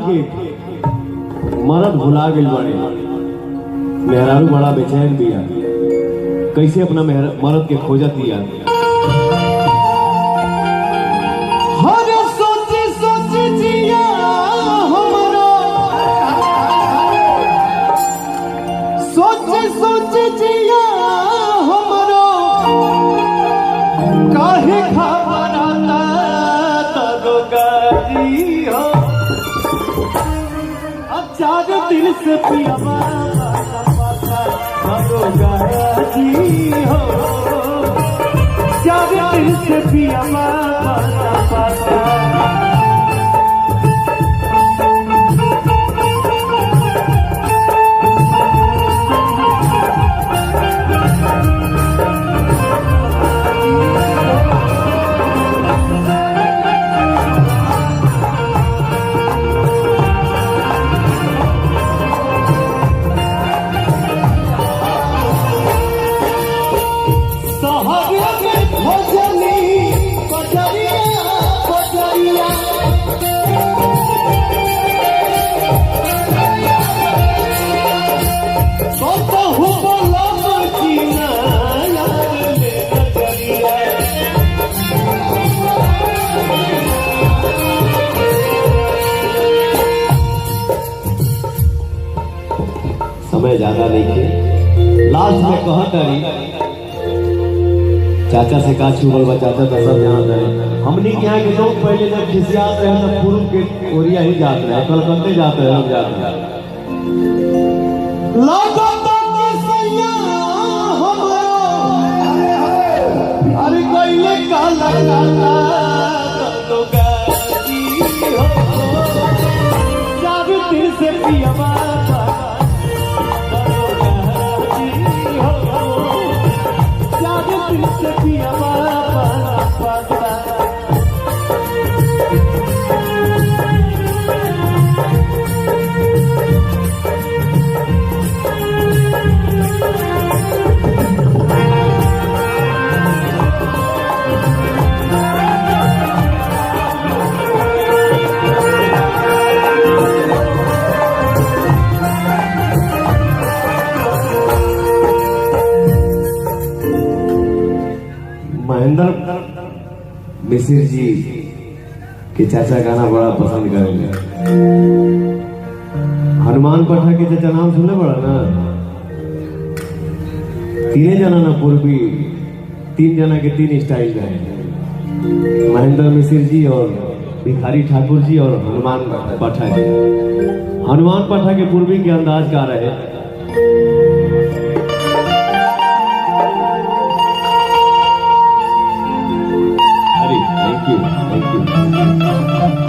के मरद भुला गइल बाड़े। मेहरारू बड़ा बेचैन बिया, कैसे अपना मरद के खोजत दिया। सोच जिया हमरो काहे खबराता तरोगाजी हो। अब 4 दिन से पियावा तरोगाजी हो। 4 दिन से पियावा समय ज्यादा नहीं थे। लास्ट में कहत रही चाचा से का छुपल बा, चाचा तो सब यहाँ रहे। हमने के यहाँ के लोग पहले जब खिसियात रहे तब पूर्व के ओरिया ही जात रहे, कलकत्ते जाते रहे, हम जाते रहे। अरे कोई काला काला तरोगाजी हो। 4 दिन से पियावा महेंद्र मिश्र जी के चाचा गाना बड़ा पसंद करेंगे। हनुमान पठा के चाचा नाम सुनने पड़ा ना। 3 जना ना पूर्वी, 3 जना के 3 स्टाइल गए। महेंद्र मिश्र जी और भिखारी ठाकुर जी और हनुमान पठा जी। हनुमान पठा के पूर्वी के अंदाज गा रहे। Thank you.